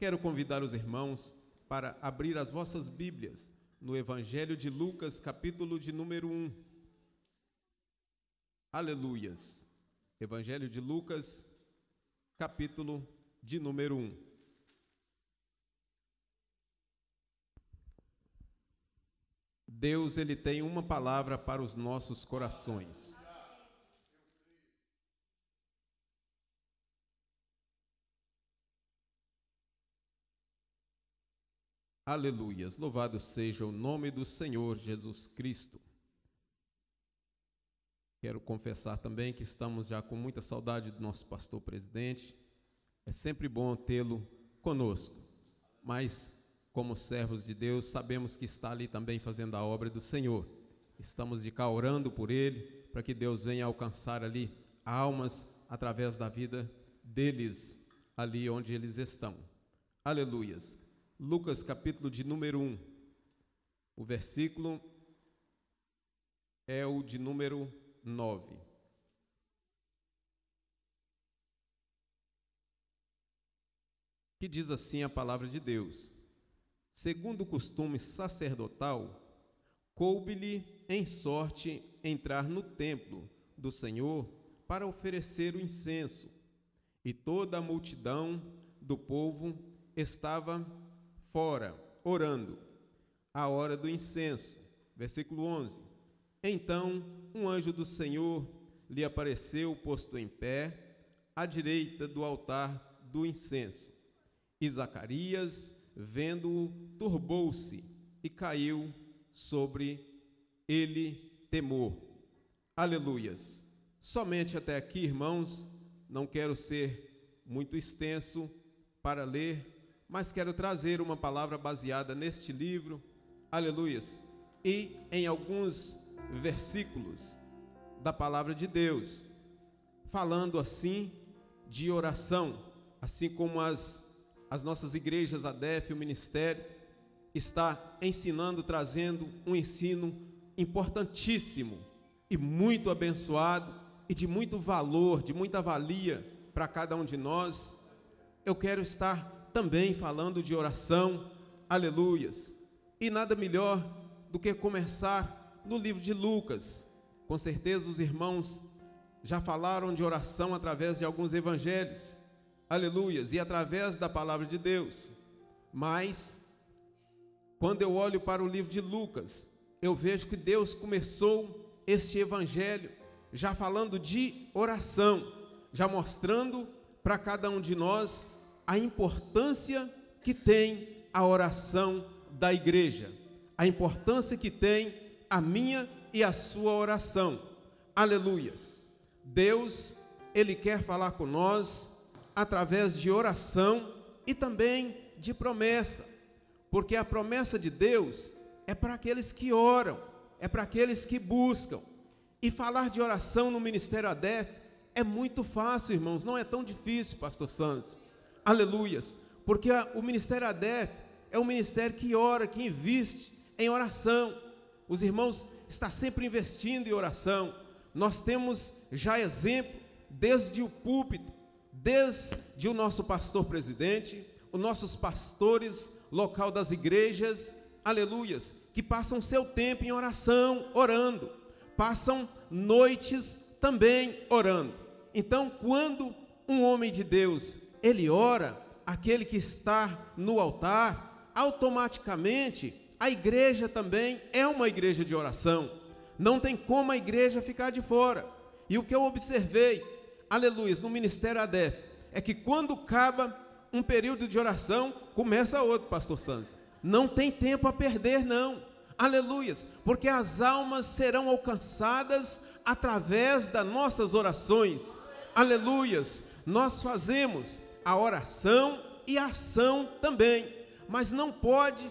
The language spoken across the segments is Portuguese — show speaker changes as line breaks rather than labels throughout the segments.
Quero convidar os irmãos para abrir as vossas Bíblias no Evangelho de Lucas, capítulo de número 1. Aleluias! Evangelho de Lucas, capítulo de número 1. Deus, Ele tem uma palavra para os nossos corações. Aleluias! Louvado seja o nome do Senhor Jesus Cristo. Quero confessar também que estamos já com muita saudade do nosso pastor presidente. É sempre bom tê-lo conosco, mas como servos de Deus, sabemos que está ali também fazendo a obra do Senhor. Estamos de cá orando por ele, para que Deus venha alcançar ali almas através da vida deles, ali onde eles estão. Aleluias! Lucas, capítulo de número 1. O versículo é o de número 9. Que diz assim a palavra de Deus: segundo o costume sacerdotal, coube-lhe em sorte entrar no templo do Senhor para oferecer o incenso, e toda a multidão do povo estava fora, orando, a hora do incenso. Versículo 11. Então, um anjo do Senhor lhe apareceu posto em pé, à direita do altar do incenso. E Zacarias, vendo-o, turbou-se e caiu sobre ele temor. Aleluias! Somente até aqui, irmãos, não quero ser muito extenso para ler, mas quero trazer uma palavra baseada neste livro, aleluias, e em alguns versículos da palavra de Deus, falando assim de oração, assim como as nossas igrejas, a DEF, o ministério, está ensinando, trazendo um ensino importantíssimo e muito abençoado e de muito valor, de muita valia para cada um de nós. Eu quero estar também falando de oração, aleluias, e nada melhor do que começar no livro de Lucas. Com certeza os irmãos já falaram de oração através de alguns evangelhos, aleluias, e através da palavra de Deus, mas quando eu olho para o livro de Lucas, eu vejo que Deus começou este evangelho já falando de oração, já mostrando para cada um de nós a importância que tem a oração da igreja, a importância que tem a minha e a sua oração. Aleluias! Deus, Ele quer falar com nós através de oração e também de promessa, porque a promessa de Deus é para aqueles que oram, é para aqueles que buscam. E falar de oração no Ministério ADEF é muito fácil, irmãos, não é tão difícil, pastor Santos. Aleluias, porque o Ministério ADEF é um ministério que ora, que investe em oração. Os irmãos estão sempre investindo em oração. Nós temos já exemplo desde o púlpito, desde o nosso pastor presidente, os nossos pastores local das igrejas, aleluias, que passam seu tempo em oração, orando, passam noites também orando. Então, quando um homem de Deus ele ora, aquele que está no altar, automaticamente a igreja também é uma igreja de oração. Não tem como a igreja ficar de fora. E o que eu observei, aleluia, no Ministério ADEF, é que quando acaba um período de oração, começa outro, pastor Santos. Não tem tempo a perder, não. Aleluias, porque as almas serão alcançadas através das nossas orações. Aleluias, nós fazemos a oração e a ação também, mas não pode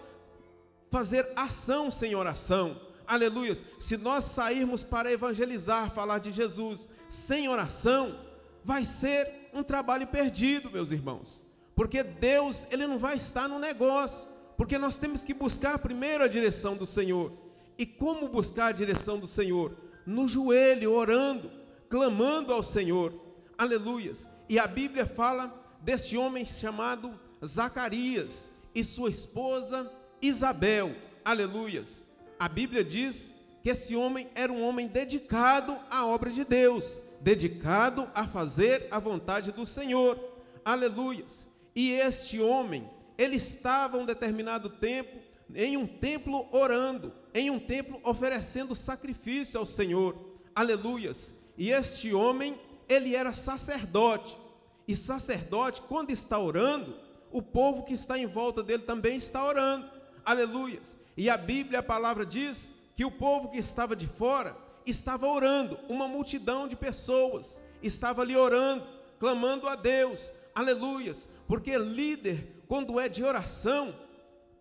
fazer ação sem oração. Aleluia, se nós sairmos para evangelizar, falar de Jesus sem oração, vai ser um trabalho perdido, meus irmãos, porque Deus, Ele não vai estar no negócio, porque nós temos que buscar primeiro a direção do Senhor. E como buscar a direção do Senhor? No joelho, orando, clamando ao Senhor. Aleluias. E a Bíblia fala deste homem chamado Zacarias e sua esposa Isabel. Aleluias. A Bíblia diz que esse homem era um homem dedicado à obra de Deus, dedicado a fazer a vontade do Senhor. Aleluias. E este homem, ele estava um determinado tempo em um templo orando, em um templo oferecendo sacrifício ao Senhor. Aleluias. E este homem, ele era sacerdote. E sacerdote, quando está orando, o povo que está em volta dele também está orando. Aleluias. E a Bíblia, a palavra diz que o povo que estava de fora estava orando. Uma multidão de pessoas estava ali orando, clamando a Deus. Aleluias. Porque líder, quando é de oração,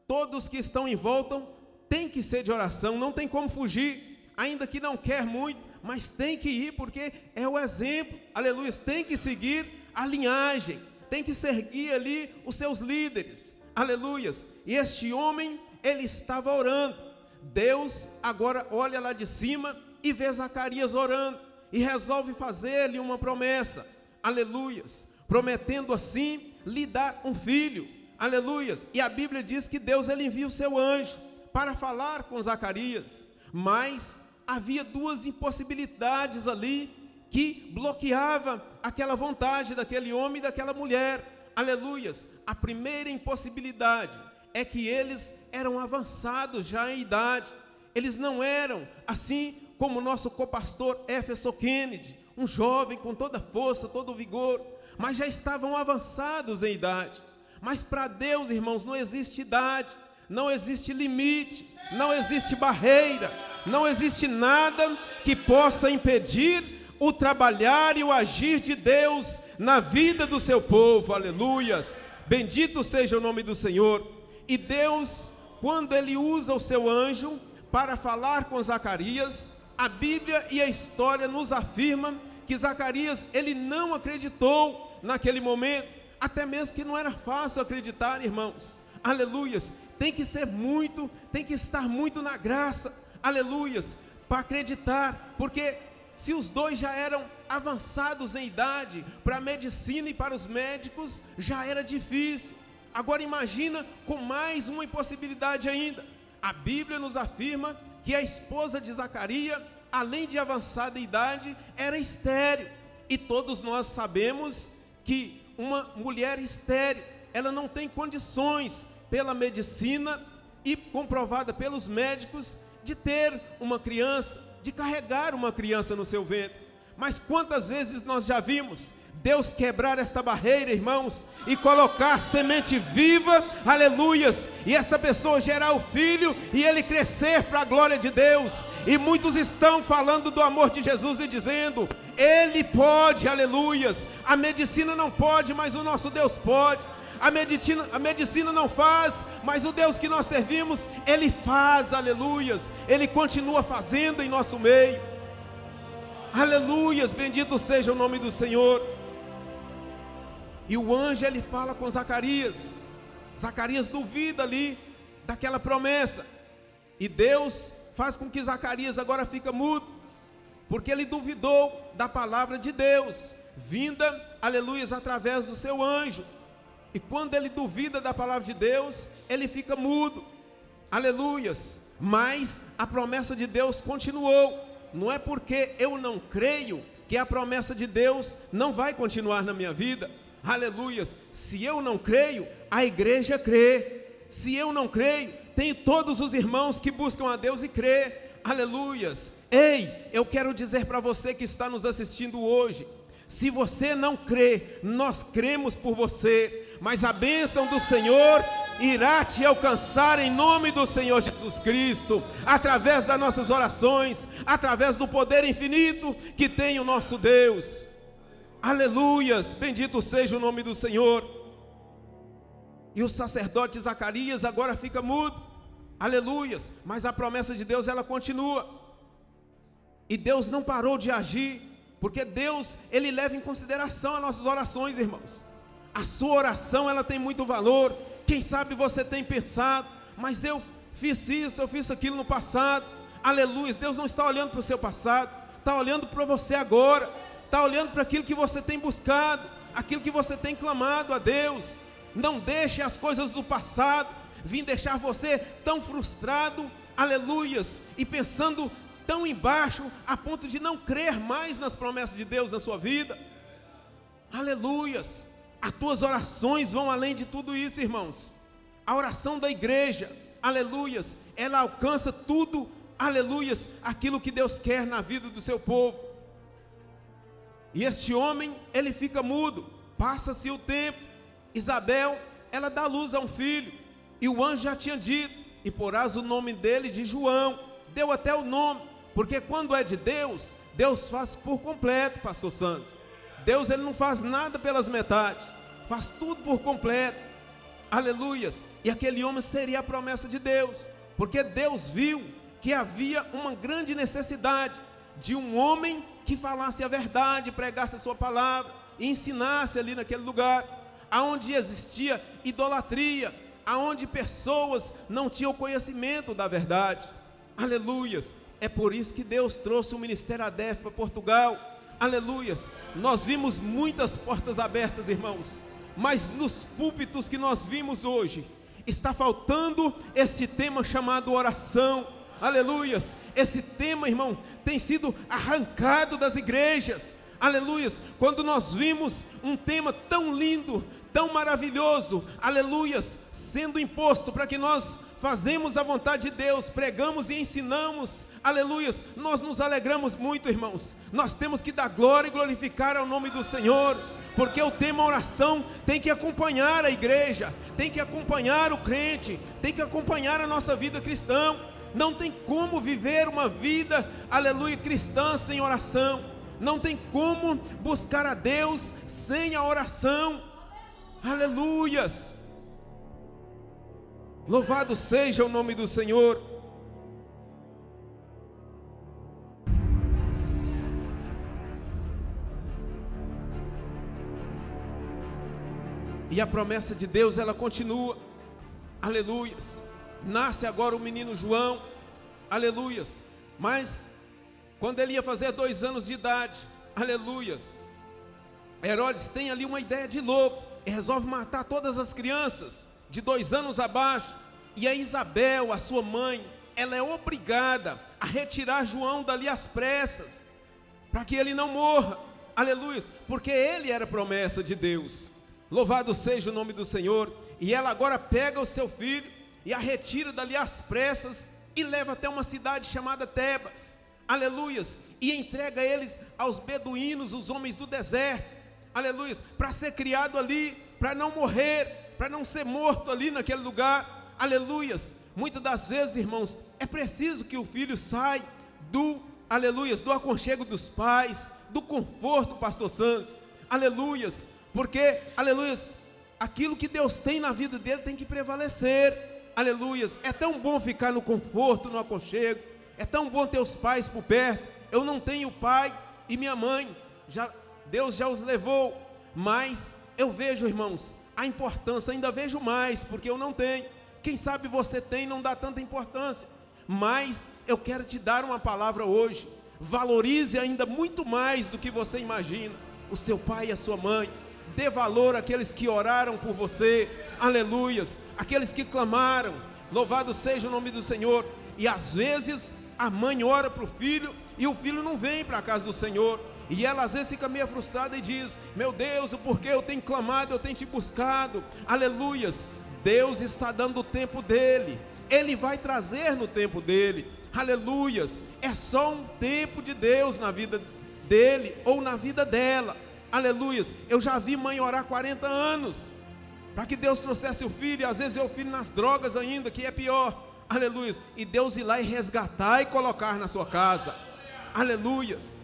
todos que estão em volta têm que ser de oração, não tem como fugir, ainda que não quer muito, mas tem que ir, porque é o exemplo. Aleluia, tem que seguir a linhagem, tem que seguir ali os seus líderes. Aleluia. E este homem, ele estava orando. Deus agora olha lá de cima e vê Zacarias orando e resolve fazer-lhe uma promessa. Aleluia. Prometendo assim lhe dar um filho. Aleluias. E a Bíblia diz que Deus, ele envia o seu anjo para falar com Zacarias. Mas havia duas impossibilidades ali que bloqueava aquela vontade daquele homem e daquela mulher. Aleluias. A primeira impossibilidade é que eles eram avançados já em idade. Eles não eram assim como o nosso copastor Éfeso Kennedy, um jovem com toda a força, todo o vigor, mas já estavam avançados em idade. Mas para Deus, irmãos, não existe idade, não existe limite, não existe barreira, não existe nada que possa impedir o trabalhar e o agir de Deus na vida do seu povo. Aleluias. Bendito seja o nome do Senhor. E Deus, quando ele usa o seu anjo para falar com Zacarias, a Bíblia e a história nos afirmam que Zacarias, ele não acreditou naquele momento. Até mesmo que não era fácil acreditar, irmãos. Aleluias. Tem que estar muito na graça. Aleluias. Para acreditar. Porque se os dois já eram avançados em idade, para a medicina e para os médicos, já era difícil. Agora imagina com mais uma impossibilidade ainda. A Bíblia nos afirma que a esposa de Zacarias, além de avançada em idade, era estéril. E todos nós sabemos que uma mulher estéril, ela não tem condições pela medicina e comprovada pelos médicos de ter uma criança, de carregar uma criança no seu ventre. Mas quantas vezes nós já vimos Deus quebrar esta barreira, irmãos, e colocar semente viva, aleluias, e essa pessoa gerar o filho e ele crescer para a glória de Deus. E muitos estão falando do amor de Jesus e dizendo: ele pode, aleluias. A medicina não pode, mas o nosso Deus pode. A medicina não faz, mas o Deus que nós servimos, ele faz, aleluias. Ele continua fazendo em nosso meio. Aleluias, bendito seja o nome do Senhor. E o anjo, ele fala com Zacarias. Zacarias duvida ali daquela promessa. E Deus faz com que Zacarias agora fica mudo, porque ele duvidou da palavra de Deus, vinda, aleluias, através do seu anjo. E quando ele duvida da palavra de Deus, ele fica mudo, aleluias. Mas a promessa de Deus continuou. Não é porque eu não creio que a promessa de Deus não vai continuar na minha vida. Aleluias. Se eu não creio, a igreja crê. Se eu não creio, tem todos os irmãos que buscam a Deus e crê. Aleluias. Ei, eu quero dizer para você que está nos assistindo hoje: se você não crê, nós cremos por você, mas a bênção do Senhor irá te alcançar em nome do Senhor Jesus Cristo, através das nossas orações, através do poder infinito que tem o nosso Deus. Aleluias, bendito seja o nome do Senhor. E o sacerdote Zacarias agora fica mudo, aleluias, mas a promessa de Deus, ela continua. E Deus não parou de agir, porque Deus, ele leva em consideração as nossas orações, irmãos. A sua oração, ela tem muito valor. Quem sabe você tem pensado: mas eu fiz isso, eu fiz aquilo no passado. Aleluia. Deus não está olhando para o seu passado, está olhando para você agora, está olhando para aquilo que você tem buscado, aquilo que você tem clamado a Deus. Não deixe as coisas do passado vir deixar você tão frustrado, aleluias, e pensando tão embaixo, a ponto de não crer mais nas promessas de Deus na sua vida. Aleluias. As tuas orações vão além de tudo isso, irmãos. A oração da igreja, aleluias, ela alcança tudo, aleluias, aquilo que Deus quer na vida do seu povo. E este homem, ele fica mudo. Passa-se o tempo. Isabel, ela dá luz a um filho, e o anjo já tinha dito: e porás o nome dele de João. Deu até o nome, porque quando é de Deus, Deus faz por completo, pastor Santos. Deus, ele não faz nada pelas metades, faz tudo por completo, aleluias. E aquele homem seria a promessa de Deus, porque Deus viu que havia uma grande necessidade de um homem que falasse a verdade, pregasse a sua palavra e ensinasse ali naquele lugar, aonde existia idolatria, aonde pessoas não tinham conhecimento da verdade, aleluias. É por isso que Deus trouxe o Ministério ADEF para Portugal, aleluias. Nós vimos muitas portas abertas, irmãos, mas nos púlpitos que nós vimos hoje, está faltando esse tema chamado oração, aleluias. Esse tema, irmão, tem sido arrancado das igrejas, aleluias. Quando nós vimos um tema tão lindo, tão maravilhoso, aleluias, sendo imposto para que nós fazemos a vontade de Deus, pregamos e ensinamos, aleluias, nós nos alegramos muito, irmãos. Nós temos que dar glória e glorificar ao nome do Senhor, porque o tema oração tem que acompanhar a igreja, tem que acompanhar o crente, tem que acompanhar a nossa vida cristã. Não tem como viver uma vida, aleluia, cristã sem oração. Não tem como buscar a Deus sem a oração, aleluias. Louvado seja o nome do Senhor. E a promessa de Deus, ela continua, aleluias. Nasce agora o menino João, aleluias. Mas quando ele ia fazer 2 anos de idade, aleluias, Herodes tem ali uma ideia de louco e resolve matar todas as crianças de 2 anos abaixo. E a Isabel, a sua mãe, ela é obrigada a retirar João dali às pressas, para que ele não morra, aleluia, porque ele era promessa de Deus. Louvado seja o nome do Senhor. E ela agora pega o seu filho e a retira dali às pressas e leva até uma cidade chamada Tebas, aleluias, e entrega eles aos beduínos, os homens do deserto, aleluias, para ser criado ali, para não morrer, para não ser morto ali naquele lugar, aleluias. Muitas das vezes, irmãos, é preciso que o filho saia aleluias, do aconchego dos pais, do conforto, pastor Santos, aleluias, porque, aleluias, aquilo que Deus tem na vida dele tem que prevalecer, aleluias. É tão bom ficar no conforto, no aconchego, é tão bom ter os pais por perto. Eu não tenho pai e minha mãe, Deus já os levou, mas eu vejo, irmãos, a importância, ainda vejo mais, porque eu não tenho. Quem sabe você tem, não dá tanta importância, mas eu quero te dar uma palavra hoje. Valorize ainda muito mais do que você imagina o seu pai e a sua mãe. Dê valor àqueles que oraram por você, aleluias, aqueles que clamaram. Louvado seja o nome do Senhor. E às vezes a mãe ora para o filho e o filho não vem para a casa do Senhor, e ela às vezes fica meio frustrada e diz: meu Deus, o porquê eu tenho clamado, eu tenho te buscado, aleluias. Deus está dando o tempo dele, ele vai trazer no tempo dele, aleluias. É só um tempo de Deus na vida dele ou na vida dela, aleluias. Eu já vi mãe orar 40 anos para que Deus trouxesse o filho, e às vezes é o filho nas drogas ainda, que é pior, aleluias, e Deus ir lá e resgatar e colocar na sua casa, aleluias.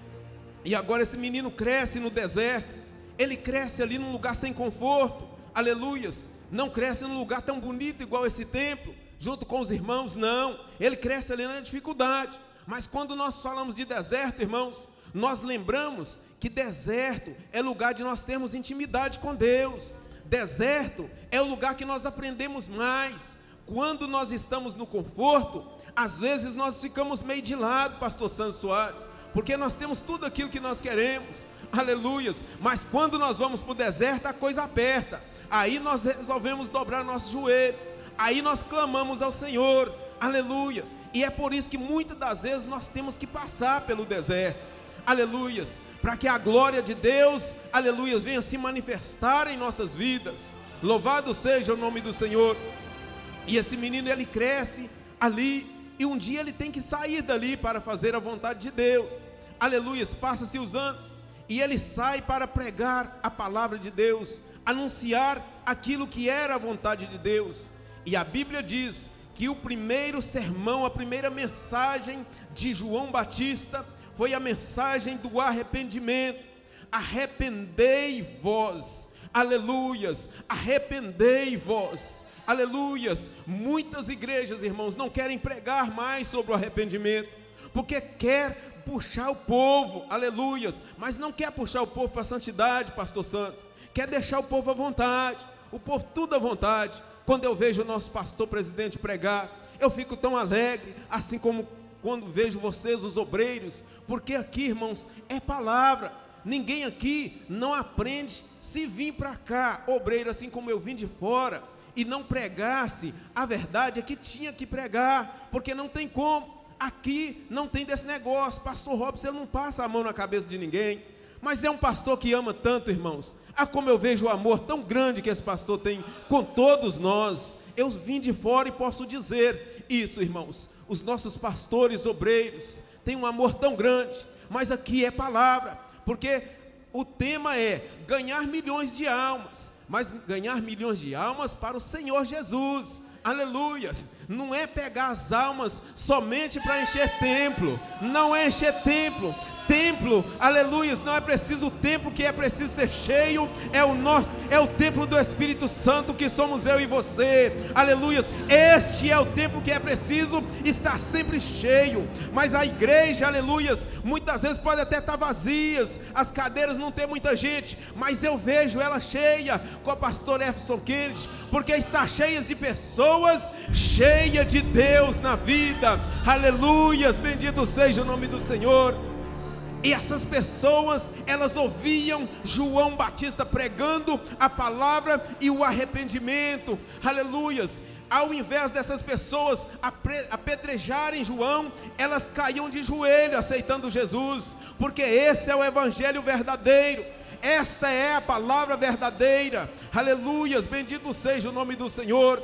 E agora esse menino cresce no deserto, ele cresce ali num lugar sem conforto, aleluias. Não cresce num lugar tão bonito igual esse templo, junto com os irmãos, não. Ele cresce ali na dificuldade. Mas quando nós falamos de deserto, irmãos, nós lembramos que deserto é lugar de nós termos intimidade com Deus. Deserto é o lugar que nós aprendemos mais. Quando nós estamos no conforto, às vezes nós ficamos meio de lado, pastor Santos Soares, porque nós temos tudo aquilo que nós queremos, aleluias, mas quando nós vamos para o deserto, a coisa aperta, aí nós resolvemos dobrar nossos joelhos, aí nós clamamos ao Senhor, aleluias, e é por isso que muitas das vezes nós temos que passar pelo deserto, aleluias, para que a glória de Deus, aleluias, venha se manifestar em nossas vidas. Louvado seja o nome do Senhor. E esse menino, ele cresce ali, e um dia ele tem que sair dali para fazer a vontade de Deus, aleluias, passa-se os anos, e ele sai para pregar a palavra de Deus, anunciar aquilo que era a vontade de Deus, e a Bíblia diz que o primeiro sermão, a primeira mensagem de João Batista, foi a mensagem do arrependimento. Arrependei vós, aleluias, arrependei vós, aleluias. Muitas igrejas, irmãos, não querem pregar mais sobre o arrependimento, porque quer puxar o povo, aleluias, mas não quer puxar o povo para a santidade, pastor Santos, quer deixar o povo à vontade, o povo tudo à vontade. Quando eu vejo o nosso pastor presidente pregar, eu fico tão alegre, assim como quando vejo vocês, os obreiros, porque aqui, irmãos, é palavra. Ninguém aqui não aprende se vir para cá, obreiro, assim como eu vim de fora, e não pregasse a verdade, é que tinha que pregar, porque não tem como. Aqui não tem desse negócio. Pastor Robson, ele não passa a mão na cabeça de ninguém, mas é um pastor que ama tanto, irmãos. Como eu vejo o amor tão grande que esse pastor tem com todos nós. Eu vim de fora e posso dizer isso, irmãos. Os nossos pastores, obreiros, têm um amor tão grande, mas aqui é palavra, porque o tema é ganhar milhões de almas, mas ganhar milhões de almas para o Senhor Jesus, aleluias. Não é pegar as almas somente para encher templo, não é encher templo, aleluias, não é preciso o templo, que é preciso ser cheio, é o templo do Espírito Santo, que somos eu e você, aleluias. Este é o templo que é preciso estar sempre cheio, mas a igreja, aleluias, muitas vezes pode até estar vazias, as cadeiras não tem muita gente, mas eu vejo ela cheia, com o pastor Jefferson Kennedy, porque está cheia de pessoas, cheia de Deus na vida, aleluias, bendito seja o nome do Senhor. E essas pessoas, elas ouviam João Batista pregando a palavra e o arrependimento, aleluias. Ao invés dessas pessoas apedrejarem João, elas caíam de joelho aceitando Jesus, porque esse é o evangelho verdadeiro, esta é a palavra verdadeira, aleluias, bendito seja o nome do Senhor.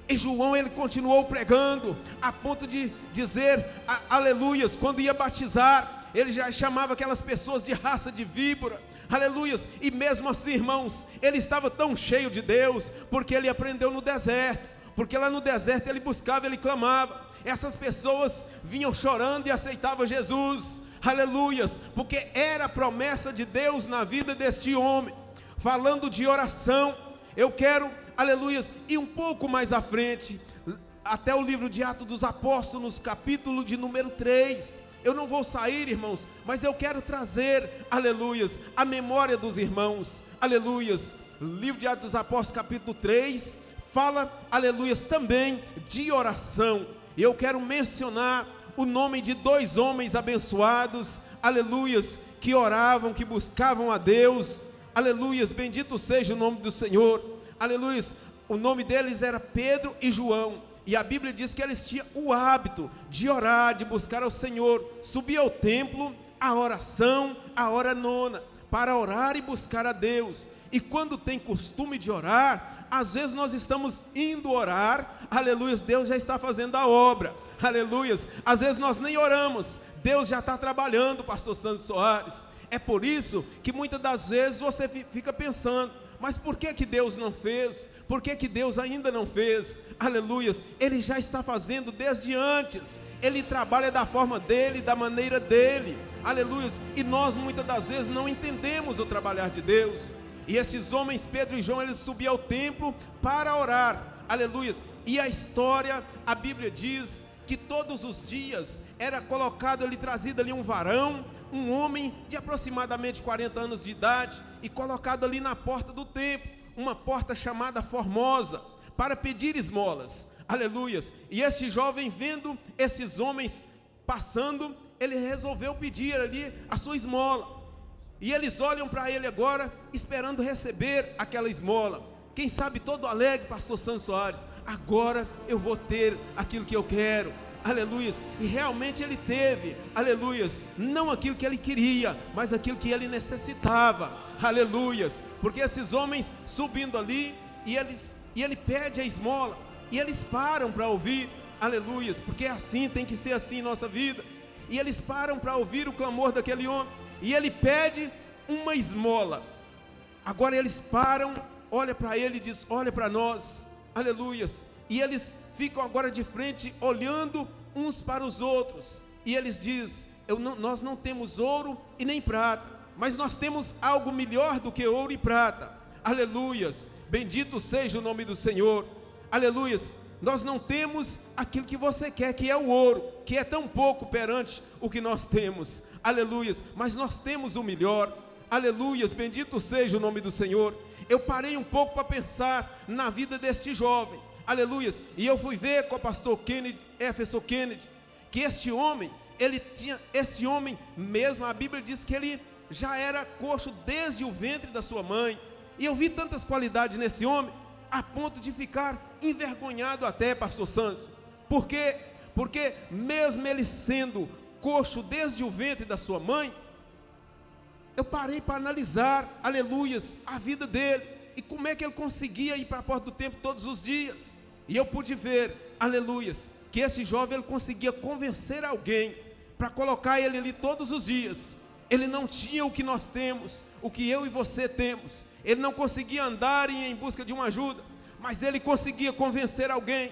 E João, ele continuou pregando, a ponto de dizer, aleluias, quando ia batizar, ele já chamava aquelas pessoas de raça de víbora, aleluias. E mesmo assim, irmãos, ele estava tão cheio de Deus, porque ele aprendeu no deserto, porque lá no deserto ele buscava, ele clamava, essas pessoas vinham chorando e aceitavam Jesus, aleluias, porque era a promessa de Deus na vida deste homem. Falando de oração, eu quero, aleluias, ir um pouco mais à frente, até o livro de Atos dos Apóstolos, capítulo de número 3, eu não vou sair, irmãos, mas eu quero trazer, aleluias, a memória dos irmãos, aleluias. Livro de Atos dos Apóstolos, capítulo 3, fala, aleluias, também de oração. E eu quero mencionar o nome de dois homens abençoados, aleluias, que oravam, que buscavam a Deus, aleluias, bendito seja o nome do Senhor, aleluias. O nome deles era Pedro e João. E a Bíblia diz que eles tinham o hábito de orar, de buscar ao Senhor, subir ao templo, a oração, a hora nona, para orar e buscar a Deus. E quando tem costume de orar, às vezes nós estamos indo orar, aleluia, Deus já está fazendo a obra, aleluia. Às vezes nós nem oramos, Deus já está trabalhando, pastor Santos Soares. É por isso que muitas das vezes você fica pensando, mas por que Deus não fez? Por que Deus ainda não fez? Aleluias, Ele já está fazendo desde antes, Ele trabalha da forma dEle, da maneira dEle, aleluias, e nós muitas das vezes não entendemos o trabalhar de Deus. E esses homens, Pedro e João, eles subiam ao templo para orar, aleluias, e a história, a Bíblia diz que todos os dias era colocado ali, trazido ali um varão, um homem de aproximadamente 40 anos de idade, e colocado ali na porta do templo, uma porta chamada Formosa, para pedir esmolas, aleluias. E este jovem, vendo esses homens passando, ele resolveu pedir ali a sua esmola. E eles olham para ele agora, esperando receber aquela esmola. Quem sabe todo alegre, pastor Santos Soares, agora eu vou ter aquilo que eu quero. Aleluias. E realmente ele teve, aleluias, não aquilo que ele queria, mas aquilo que ele necessitava. Aleluias. Porque esses homens subindo ali, e ele pede a esmola, e eles param para ouvir. Aleluias. Porque é assim, tem que ser assim em nossa vida. E eles param para ouvir o clamor daquele homem, e ele pede uma esmola. Agora eles param, olha para ele e diz: olha para nós. Aleluias. E eles ficam agora de frente, olhando uns para os outros, e eles dizem: nós não temos ouro e nem prata, mas nós temos algo melhor do que ouro e prata. Aleluias. Bendito seja o nome do Senhor. Aleluias. Nós não temos aquilo que você quer, que é o ouro, que é tão pouco perante o que nós temos. Aleluias. Mas nós temos o melhor. Aleluias. Bendito seja o nome do Senhor. Eu parei um pouco para pensar na vida deste jovem. Aleluias. E eu fui ver com o pastor Éfeso Kennedy, que esse homem mesmo, a Bíblia diz que ele já era coxo desde o ventre da sua mãe. E eu vi tantas qualidades nesse homem, a ponto de ficar envergonhado até, pastor Santos. Por quê? Porque mesmo ele sendo coxo desde o ventre da sua mãe, eu parei para analisar, aleluias, a vida dele, e como é que ele conseguia ir para a porta do templo todos os dias. E eu pude ver, aleluias, que esse jovem, ele conseguia convencer alguém para colocar ele ali todos os dias. Ele não tinha o que nós temos, o que eu e você temos. Ele não conseguia andar em busca de uma ajuda, mas ele conseguia convencer alguém.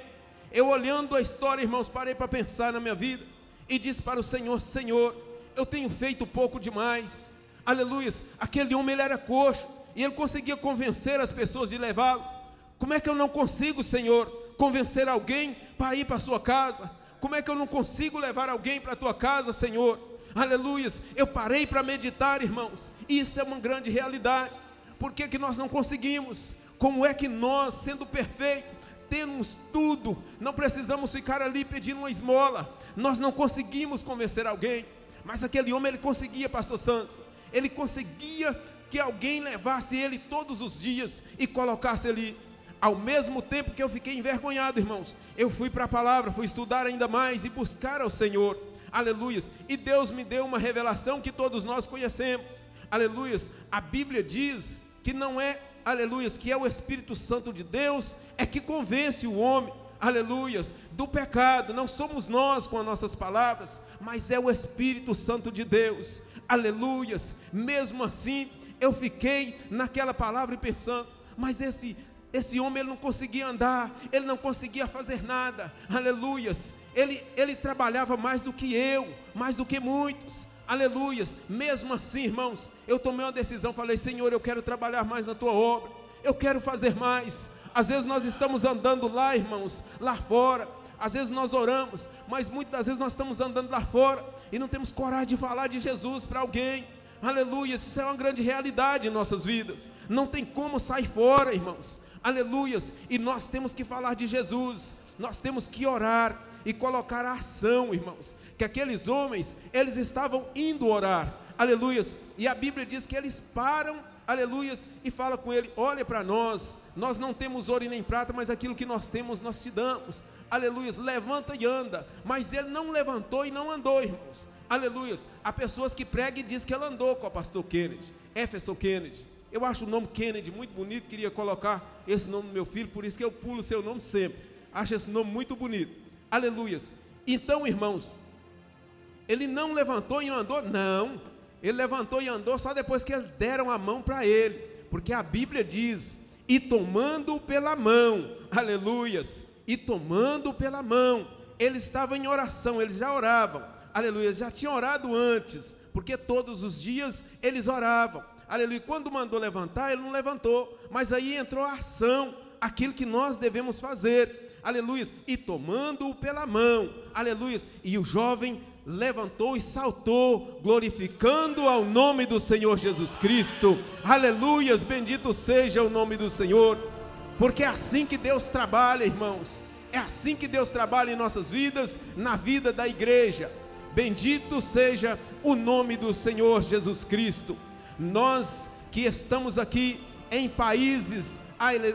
Eu, olhando a história, irmãos, parei para pensar na minha vida e disse para o Senhor: Senhor, eu tenho feito pouco demais. Aleluias. Aquele homem, ele era coxo, e ele conseguia convencer as pessoas de levá-lo. Como é que eu não consigo, Senhor, convencer alguém para ir para a sua casa? Como é que eu não consigo levar alguém para a tua casa, Senhor? Aleluias. Eu parei para meditar, irmãos, e isso é uma grande realidade. Por que que nós não conseguimos? Como é que nós, sendo perfeitos, temos tudo, não precisamos ficar ali pedindo uma esmola, nós não conseguimos convencer alguém? Mas aquele homem, ele conseguia, pastor Santos. Ele conseguia que alguém levasse ele todos os dias e colocasse ali. Ao mesmo tempo que eu fiquei envergonhado, irmãos, eu fui para a palavra, fui estudar ainda mais e buscar ao Senhor. Aleluias. E Deus me deu uma revelação que todos nós conhecemos. Aleluias. A Bíblia diz que não é, aleluias, que é o Espírito Santo de Deus é que convence o homem, aleluias, do pecado. Não somos nós com as nossas palavras, mas é o Espírito Santo de Deus. Aleluias. Mesmo assim, eu fiquei naquela palavra e pensando: mas esse homem, ele não conseguia andar, ele não conseguia fazer nada. Aleluias. Ele trabalhava mais do que eu, mais do que muitos. Aleluias. Mesmo assim, irmãos, eu tomei uma decisão, falei: Senhor, eu quero trabalhar mais na tua obra, eu quero fazer mais. Às vezes nós estamos andando lá, irmãos, lá fora, às vezes nós oramos, mas muitas das vezes nós estamos andando lá fora e não temos coragem de falar de Jesus para alguém. Aleluia. Isso é uma grande realidade em nossas vidas. Não tem como sair fora, irmãos. Aleluias. E nós temos que falar de Jesus, nós temos que orar e colocar a ação, irmãos, que aqueles homens, eles estavam indo orar, aleluias, e a Bíblia diz que eles param, aleluias, e falam com ele: olha para nós não temos ouro e nem prata, mas aquilo que nós temos, nós te damos, aleluias, levanta e anda. Mas ele não levantou e não andou, irmãos, aleluias. Há pessoas que pregam e dizem que ele andou com o pastor Kennedy, Éfeso Kennedy. Eu acho o nome Kennedy muito bonito, queria colocar esse nome no meu filho, por isso que eu pulo o seu nome sempre, acho esse nome muito bonito. Aleluias. Então, irmãos, ele não levantou e não andou? Não, ele levantou e andou só depois que eles deram a mão para ele, porque a Bíblia diz: e tomando pela mão, aleluias, e tomando pela mão, ele estava em oração, eles já oravam, aleluia, já tinham orado antes, porque todos os dias eles oravam, aleluia. Quando mandou levantar, ele não levantou, mas aí entrou a ação, aquilo que nós devemos fazer, aleluia, e tomando-o pela mão, aleluia, e o jovem levantou e saltou, glorificando ao nome do Senhor Jesus Cristo, aleluias, bendito seja o nome do Senhor, porque é assim que Deus trabalha, irmãos, é assim que Deus trabalha em nossas vidas, na vida da igreja. Bendito seja o nome do Senhor Jesus Cristo. Nós que estamos aqui em países,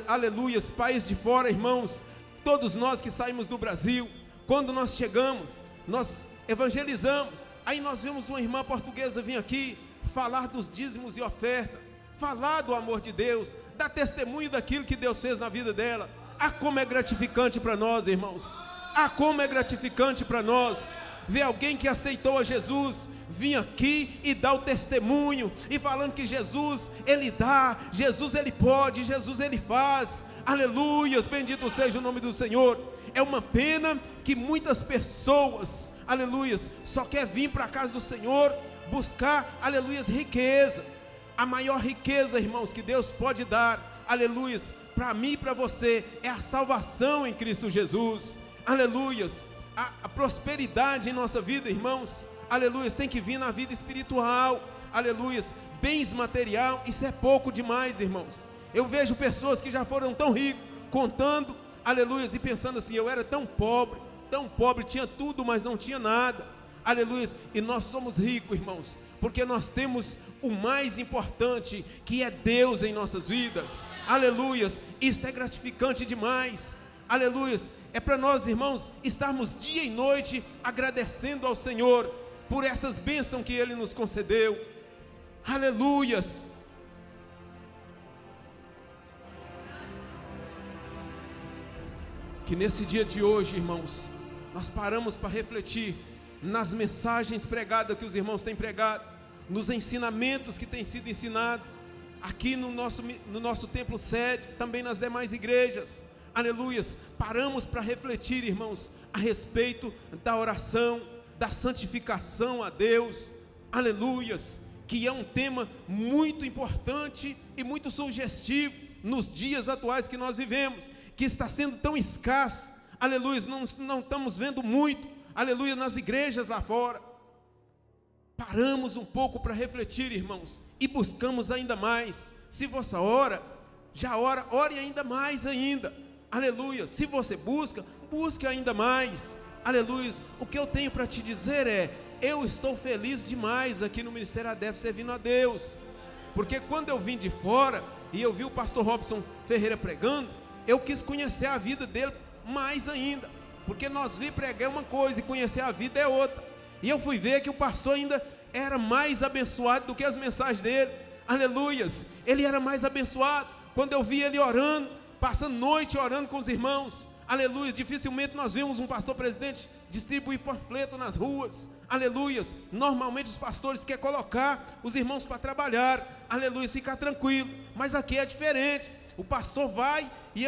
aleluias, país de fora, irmãos, todos nós que saímos do Brasil, quando nós chegamos, nós evangelizamos, aí nós vimos uma irmã portuguesa vir aqui falar dos dízimos e oferta, falar do amor de Deus, dar testemunho daquilo que Deus fez na vida dela. Ah, como é gratificante para nós, irmãos. Ah, como é gratificante para nós ver alguém que aceitou a Jesus vir aqui e dar o testemunho, e falando que Jesus, Ele dá, Jesus, Ele pode, Jesus, Ele faz. Aleluias, bendito seja o nome do Senhor. É uma pena que muitas pessoas, aleluias, só quer vir para a casa do Senhor buscar, aleluias, riquezas. A maior riqueza, irmãos, que Deus pode dar, aleluias, para mim e para você, é a salvação em Cristo Jesus. Aleluias, a prosperidade em nossa vida, irmãos, aleluias, tem que vir na vida espiritual. Aleluias, bens material, isso é pouco demais, irmãos. Eu vejo pessoas que já foram tão ricos, contando, aleluias, e pensando assim: eu era tão pobre, tinha tudo, mas não tinha nada. Aleluias, e nós somos ricos, irmãos, porque nós temos o mais importante, que é Deus em nossas vidas. Aleluias, isso é gratificante demais. Aleluias, é para nós, irmãos, estarmos dia e noite agradecendo ao Senhor por essas bênçãos que Ele nos concedeu. Aleluias. Que nesse dia de hoje, irmãos, nós paramos para refletir nas mensagens pregadas que os irmãos têm pregado, nos ensinamentos que têm sido ensinados aqui no nosso templo sede, também nas demais igrejas. Aleluias, paramos para refletir, irmãos, a respeito da oração, da santificação a Deus. Aleluias, que é um tema muito importante e muito sugestivo nos dias atuais que nós vivemos, que está sendo tão escasso. Aleluia, não estamos vendo muito, aleluia, nas igrejas lá fora. Paramos um pouco para refletir, irmãos, e buscamos ainda mais. Se você ora, ore ainda mais ainda. Aleluia, se você busque ainda mais. Aleluia, o que eu tenho para te dizer é: eu estou feliz demais aqui no Ministério ADEF servindo a Deus, porque quando eu vim de fora e eu vi o pastor Robson Ferreira pregando, eu quis conhecer a vida dele mais ainda, porque nós vi pregar uma coisa e conhecer a vida é outra, e eu fui ver que o pastor ainda era mais abençoado do que as mensagens dele. Aleluias, ele era mais abençoado. Quando eu vi ele orando, passando noite orando com os irmãos, aleluia, dificilmente nós vemos um pastor presidente distribuir panfleto nas ruas. Aleluias, normalmente os pastores querem colocar os irmãos para trabalhar, aleluia, ficar tranquilo, mas aqui é diferente. O pastor vai e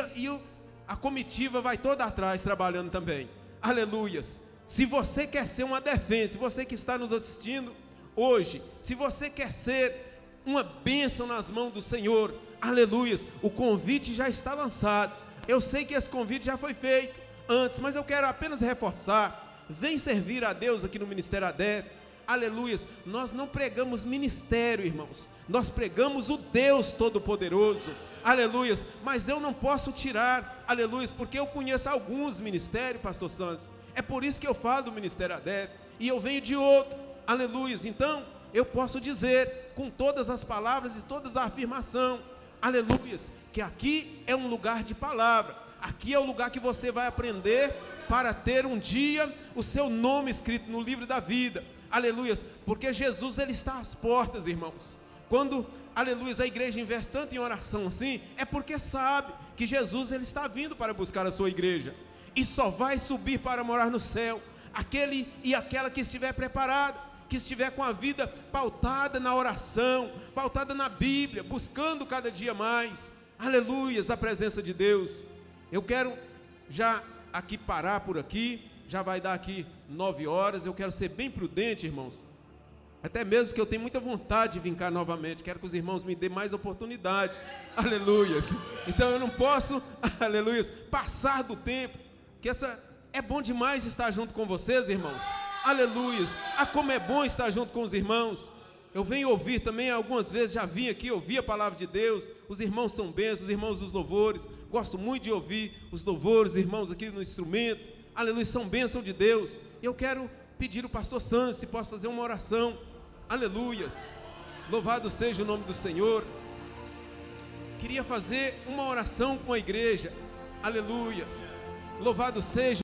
a comitiva vai toda atrás trabalhando também. Aleluias, se você quer ser uma defesa, se você que está nos assistindo hoje, se você quer ser uma bênção nas mãos do Senhor, aleluias, o convite já está lançado. Eu sei que esse convite já foi feito antes, mas eu quero apenas reforçar: vem servir a Deus aqui no Ministério ADEF. Aleluias, nós não pregamos ministério, irmãos, nós pregamos o Deus Todo-Poderoso. Aleluias, mas eu não posso tirar, aleluias, porque eu conheço alguns ministérios, pastor Santos, é por isso que eu falo do Ministério ADEF, e eu venho de outro. Aleluias, então eu posso dizer com todas as palavras e todas as afirmações, aleluias, que aqui é um lugar de palavra, aqui é o lugar que você vai aprender para ter um dia o seu nome escrito no livro da vida. Aleluias, porque Jesus, Ele está às portas, irmãos. Quando, aleluias, a igreja investe tanto em oração assim, é porque sabe que Jesus, Ele está vindo para buscar a sua igreja, e só vai subir para morar no céu aquele e aquela que estiver preparado, que estiver com a vida pautada na oração, pautada na Bíblia, buscando cada dia mais, aleluias, a presença de Deus. Eu quero já aqui parar por aqui, já vai dar aqui 9 horas, eu quero ser bem prudente, irmãos, até mesmo que eu tenho muita vontade de vir cá novamente, quero que os irmãos me dêem mais oportunidade, aleluias, então eu não posso, aleluias, passar do tempo, que é bom demais estar junto com vocês, irmãos, aleluias, como é bom estar junto com os irmãos. Eu venho ouvir também, algumas vezes já vim aqui ouvir a palavra de Deus, os irmãos são bênçãos, os irmãos dos louvores, gosto muito de ouvir os louvores, irmãos aqui no instrumento, aleluia, são bênção de Deus. Eu quero pedir o pastor Santos se posso fazer uma oração. Aleluias. Louvado seja o nome do Senhor. Queria fazer uma oração com a igreja. Aleluias. Louvado seja